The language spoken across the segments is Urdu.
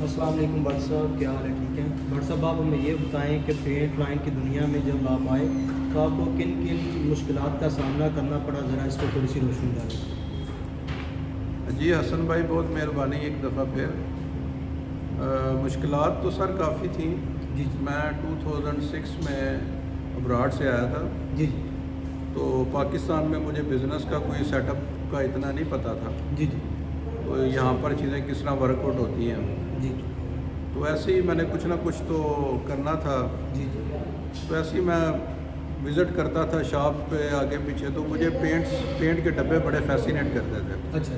السلام علیکم بٹ صاحب، کیا حال ہے؟ ٹھیک ہے بٹ صاحب، آپ ہمیں یہ بتائیں کہ پینٹ لائن کی دنیا میں جب آپ آئے تو آپ کو کن کن مشکلات کا سامنا کرنا پڑا، ذرا اس پہ تھوڑی سی روشنی ڈالیں۔ جی حسن بھائی، بہت مہربانی ایک دفعہ پھر۔ مشکلات تو سر کافی تھیں۔ جی میں 2006 میں ابراڈ سے آیا تھا، جی تو پاکستان میں مجھے بزنس کا کوئی سیٹ اپ کا اتنا نہیں پتہ تھا، جی جی تو یہاں پر چیزیں کس طرح ورک آؤٹ ہوتی ہیں، جی تو ایسے ہی میں نے کچھ نہ کچھ تو کرنا تھا۔ جی جی تو ایسے ہی میں وزٹ کرتا تھا شاپ پہ آگے پیچھے، تو مجھے پینٹ کے ڈبے بڑے فیسینیٹ کرتے تھے۔ اچھا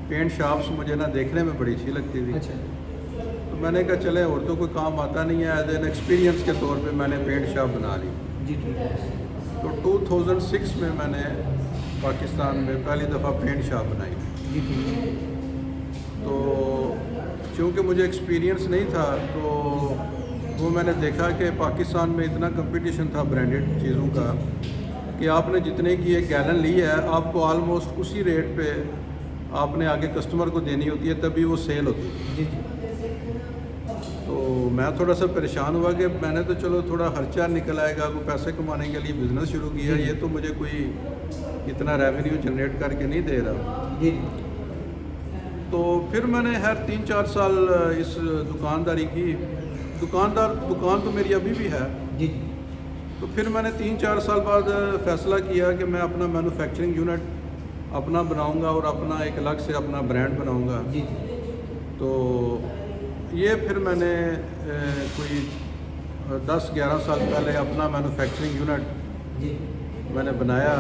پینٹ شاپس مجھے نا دیکھنے میں بڑی اچھی لگتی تھی۔ اچھا تو میں نے کہا چلے، اور تو کوئی کام آتا نہیں ہے، ایز این ایکسپیرینس کے طور پہ میں نے پینٹ شاپ بنا لی۔ جی ٹھیک ہے۔ تو 2006 میں نے پاکستان میں پہلی دفعہ پینٹ شاپ بنائی۔ جی ٹھیک ہے۔ تو چونکہ مجھے ایکسپیرینس نہیں تھا، تو وہ میں نے دیکھا کہ پاکستان میں اتنا کمپٹیشن تھا برانڈڈ چیزوں کا کہ آپ نے جتنے کی ایک گیلن لی ہے، آپ کو آلموسٹ اسی ریٹ پہ آپ نے آگے کسٹمر کو دینی ہوتی ہے، تبھی وہ سیل ہوتی ہے۔ جی جی تو میں تھوڑا سا پریشان ہوا کہ میں نے تو چلو تھوڑا خرچہ نکل آئے گا، کوئی پیسے کمانے کے لیے بزنس شروع کیا، یہ تو مجھے کوئی اتنا ریونیو جنریٹ کر کے نہیں دے رہا۔ جی تو پھر میں نے 3-4 سال اس دکانداری کی۔ دکان تو میری ابھی بھی ہے۔ جی تو پھر میں نے 3-4 سال بعد فیصلہ کیا کہ میں اپنا مینوفیکچرنگ یونٹ اپنا بناؤں گا اور اپنا ایک الگ سے اپنا برانڈ بناؤں گا۔ جی تو یہ پھر میں نے کوئی 10-11 سال پہلے اپنا مینوفیکچرنگ یونٹ جی میں نے بنایا۔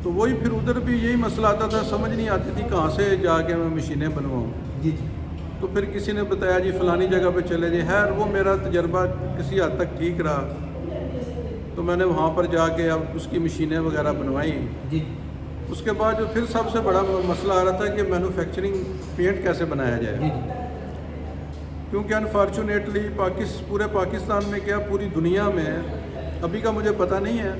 تو وہی پھر ادھر بھی یہی مسئلہ آتا تھا، سمجھ نہیں آتی تھی کہاں سے جا کے میں مشینیں بنواؤں۔ جی جی تو پھر کسی نے بتایا جی فلانی جگہ پہ چلے جائیں، خیر وہ میرا تجربہ کسی حد تک ٹھیک رہا۔ تو میں نے وہاں پر جا کے اب اس کی مشینیں وغیرہ بنوائیں۔ جی اس کے بعد جو پھر سب سے بڑا مسئلہ آ رہا تھا کہ مینوفیکچرنگ پینٹ کیسے بنایا جائے، جی کیونکہ انفارچونیٹلی پورے پاکستان میں کیا پوری دنیا میں ابھی کا مجھے پتہ نہیں ہے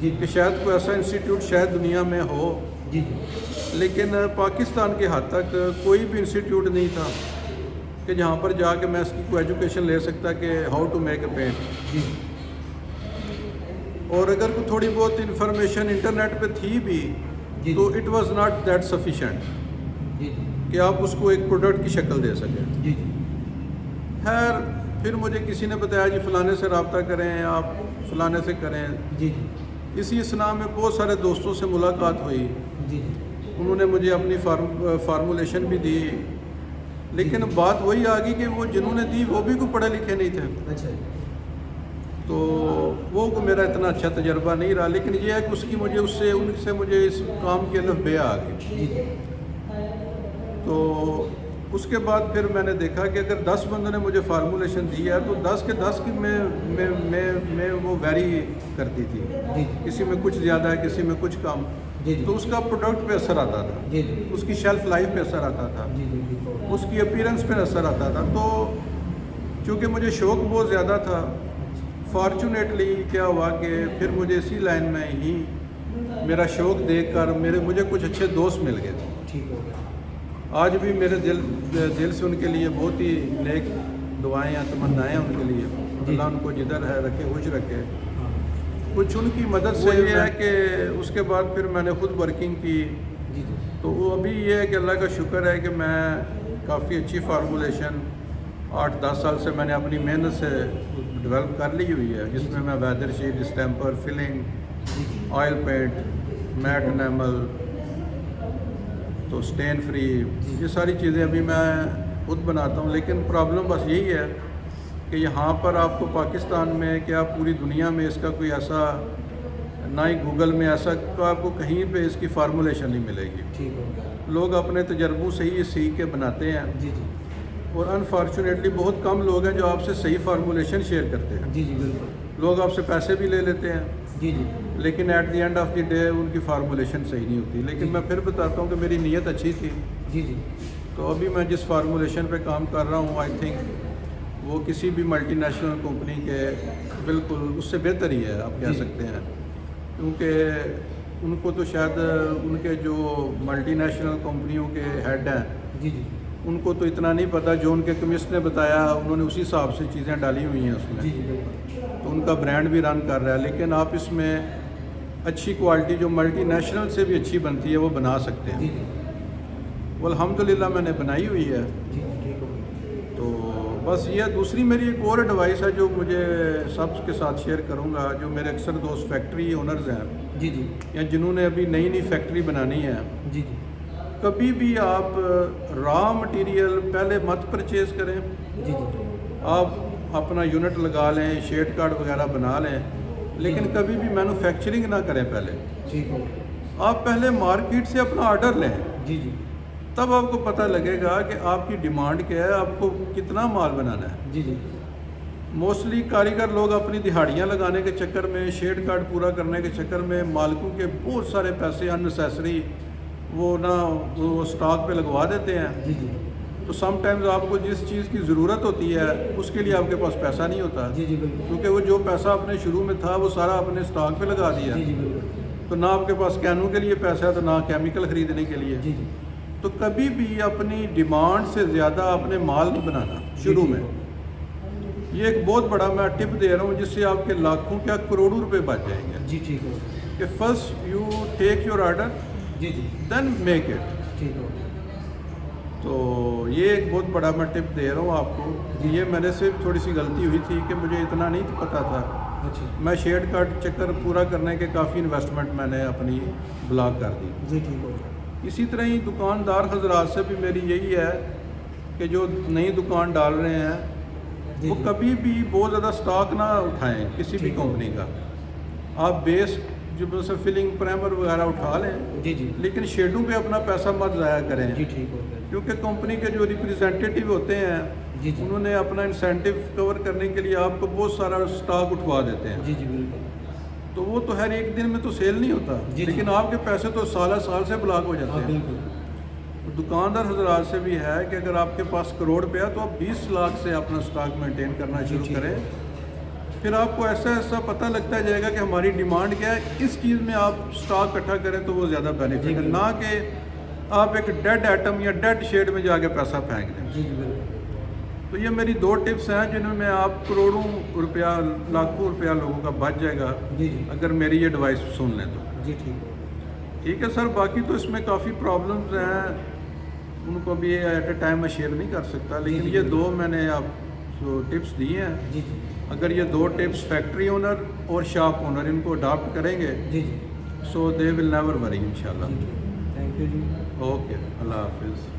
جی کہ شاید کوئی ایسا انسٹیٹیوٹ شاید دنیا میں ہو، جی لیکن پاکستان کے حد تک کوئی بھی انسٹیٹیوٹ نہیں تھا کہ جہاں پر جا کے میں اس کی کوئی ایجوکیشن لے سکتا کہ how to make a paint. جی اور اگر کوئی تھوڑی بہت انفارمیشن انٹرنیٹ پہ تھی بھی جی تو it was not that sufficient جی کہ آپ اس کو ایک پروڈکٹ کی شکل دے سکیں۔ جی خیر پھر مجھے کسی نے بتایا جی فلانے سے رابطہ کریں، آپ فلانے سے کریں۔ جی اسی اسنا میں بہت سارے دوستوں سے ملاقات ہوئی، جی انہوں نے مجھے اپنی فارمولیشن بھی دی، لیکن بات وہی آ گئی کہ وہ جنہوں نے دی وہ بھی کوئی پڑھے لکھے نہیں تھے۔ اچھا تو وہ میرا اتنا اچھا تجربہ نہیں رہا، لیکن یہ ہے کہ ان سے مجھے اس کام کی الف بے آ گئی۔ جی تو اس کے بعد پھر میں نے دیکھا کہ اگر 10 بندوں نے مجھے فارمولیشن دی ہے تو 10 کے 10 کی میں وہ ویری کرتی تھی، جی کسی میں کچھ زیادہ ہے، کسی میں کچھ کم۔ جی تو اس کا پروڈکٹ پہ اثر آتا تھا، جی اس کی شیلف لائف پہ اثر آتا تھا، جی اس کی اپیرنس پہ اثر آتا تھا۔ تو چونکہ مجھے شوق بہت زیادہ تھا، فارچونیٹلی کیا ہوا کہ پھر مجھے اسی لائن میں ہی میرا شوق دیکھ کر مجھے کچھ اچھے دوست مل گئے تھے۔ ٹھیک ہو گیا۔ آج بھی میرے دل سے ان کے لیے بہت ہی نیک دعائیں ہیں، تمنائیں ہیں ان کے لیے، اللہ ان کو جدھر ہے رکھے، خوش رکھے۔ کچھ ان کی مدد سے یہ ہے کہ اس کے بعد پھر میں نے خود ورکنگ کی۔ جی تو وہ ابھی یہ ہے کہ اللہ کا شکر ہے کہ میں کافی اچھی فارمولیشن 8-10 سال سے میں نے اپنی محنت سے ڈیولپ کر لی ہوئی ہے، جس میں weather sheet, distemper, filling, oil paint, matt enamel, تو سٹین فری، یہ ساری چیزیں ابھی میں خود بناتا ہوں۔ لیکن پرابلم بس یہی ہے کہ یہاں پر آپ کو پاکستان میں کیا پوری دنیا میں اس کا کوئی ایسا، نہ ہی گوگل میں ایسا آپ کو کہیں پہ اس کی فارمولیشن نہیں ملے گی۔ ٹھیک ہو گیا۔ لوگ اپنے تجربوں سے ہی سیکھ کے بناتے ہیں، جی جی اور انفارچونیٹلی بہت کم لوگ ہیں جو آپ سے صحیح فارمولیشن شیئر کرتے ہیں۔ جی جی بالکل۔ لوگ آپ سے پیسے بھی لے لیتے ہیں، جی جی لیکن at the end of the day ان کی فارمولیشن صحیح نہیں ہوتی۔ لیکن میں پھر بتاتا ہوں کہ میری نیت اچھی تھی۔ جی جی تو ابھی میں جس فارمولیشن پہ کام کر رہا ہوں، آئی تھنک وہ کسی بھی ملٹی نیشنل کمپنی کے بالکل اس سے بہتر ہی ہے، آپ کہہ سکتے ہیں، کیونکہ ان کو تو شاید ان کے جو ملٹی نیشنل کمپنیوں کے ہیڈ ہیں جی جی ان کو تو اتنا نہیں پتہ، جو ان کے کمسٹ نے بتایا انہوں نے اسی حساب سے چیزیں ڈالی ہوئی ہیں اس میں، جی جی بالکل، تو ان کا برانڈ بھی رن کر رہا ہے. لیکن آپ اس میں اچھی کوالٹی جو ملٹی نیشنل سے بھی اچھی بنتی ہے وہ بنا سکتے ہیں. جی جی وہ الحمدللہ میں نے بنائی ہوئی ہے. جی ٹھیک ہو گیا. تو بس یہ دوسری میری ایک اور ایڈوائس ہے جو مجھے سب کے ساتھ شیئر کروں گا، جو میرے اکثر دوست فیکٹری اونرز ہیں جی جی یا جنہوں نے ابھی نئی نئی فیکٹری بنانی ہے، جی جی کبھی بھی آپ را مٹیریل پہلے مت پرچیز کریں. جی جی آپ اپنا یونٹ لگا لیں، شیڈ کارڈ وغیرہ بنا لیں، لیکن کبھی بھی مینوفیکچرنگ نہ کریں. پہلے ٹھیک ہو گیا. آپ پہلے مارکیٹ سے اپنا آرڈر لیں، جی جی تب آپ کو پتہ لگے گا کہ آپ کی ڈیمانڈ کیا ہے، آپ کو کتنا مال بنانا ہے. جی جی موسٹلی کاریگر لوگ اپنی دہاڑیاں لگانے کے چکر میں، شیڈ کارڈ پورا کرنے کے چکر میں مالکوں کے بہت سارے پیسے ان نیسیسری وہ اسٹاک پہ لگوا دیتے ہیں. جی جی تو سم ٹائمز آپ کو جس چیز کی ضرورت ہوتی ہے اس کے لیے آپ کے پاس پیسہ نہیں ہوتا، جی جی بالکل. کیونکہ وہ جو پیسہ اپنے شروع میں تھا وہ سارا اپنے اسٹاک پہ لگا دیا. جی جی بالکل. تو نہ آپ کے پاس کینوں کے لیے پیسہ ہے تو نہ کیمیکل خریدنے کے لیے. جی جی تو کبھی بھی اپنی ڈیمانڈ سے زیادہ اپنے مال نہیں بنانا شروع میں. یہ ایک بہت بڑا میں ٹپ دے رہا ہوں جس سے آپ کے لاکھوں کیا کروڑوں روپے بچ جائیں گے. جی ٹھیک ہو. کہ first you take your order جی جی دین میک اٹ. ٹھیک ہو. تو یہ ایک بہت بڑا میں ٹپ دے رہا ہوں آپ کو. یہ میرے سے تھوڑی سی غلطی ہوئی تھی کہ مجھے اتنا نہیں پتہ تھا. اچھا. میں شیڈ کارڈ چکر پورا کرنے کے کافی انویسٹمنٹ میں نے اپنی بلاک کر دی. جی ٹھیک ہو. اسی طرح ہی دکاندار حضرات سے بھی میری یہی ہے کہ جو نئی دکان ڈال رہے ہیں وہ کبھی بھی بہت زیادہ سٹاک نہ اٹھائیں کسی بھی کمپنی کا. آپ بیس جو سے فلنگ پرائمر وغیرہ اٹھا لیں، جی جی لیکن شیڈوں پہ اپنا پیسہ مت ضائع کریں. جی ٹھیک ہو گیا. کیونکہ کمپنی کے جو ریپریزنٹیٹیو ہوتے ہیں جی جی انہوں نے اپنا انسینٹیو کور کرنے کے لیے آپ کو بہت سارا سٹاک اٹھوا دیتے ہیں. جی جی بالکل. تو وہ تو ہر ایک دن میں تو سیل نہیں ہوتا، جی لیکن آپ کے پیسے تو سال سے بلاک ہو جاتے ہاں ہیں. بالکل. دکاندار حضرات سے بھی ہے کہ اگر آپ کے پاس کروڑ روپیہ تو آپ 20 لاکھ سے اپنا سٹاک مینٹین کرنا شروع جی کریں. پھر آپ کو ایسا پتہ لگتا جائے گا کہ ہماری ڈیمانڈ کیا ہے. اس چیز میں آپ سٹاک اکٹھا کریں تو وہ زیادہ بینیفٹ ہے، نہ کہ آپ ایک ڈیڈ ایٹم یا ڈیڈ شیڈ میں جا کے پیسہ پھینک دیں. جی جی بالکل. تو یہ میری 2 ٹپس ہیں جنہوں میں آپ کروڑوں روپیہ لاکھوں روپیہ لوگوں کا بچ جائے گا جی جی اگر میری یہ ایڈوائس سن لیں تو. جی ٹھیک ہو. ٹھیک ہے سر. باقی تو اس میں کافی پرابلمز ہیں، ان کو بھی ایٹ اے ٹائم میں شیئر نہیں کر سکتا، لیکن جی یہ 2 میں نے آپ کو ٹپس دیے ہیں. جی جی اگر یہ 2 ٹپس فیکٹری اونر اور شاپ اونر ان کو اڈاپٹ کریں گے جی جی سو دے ول نیور وری انشاءاللہ. تھینک یو جی. اوکے، اللہ حافظ.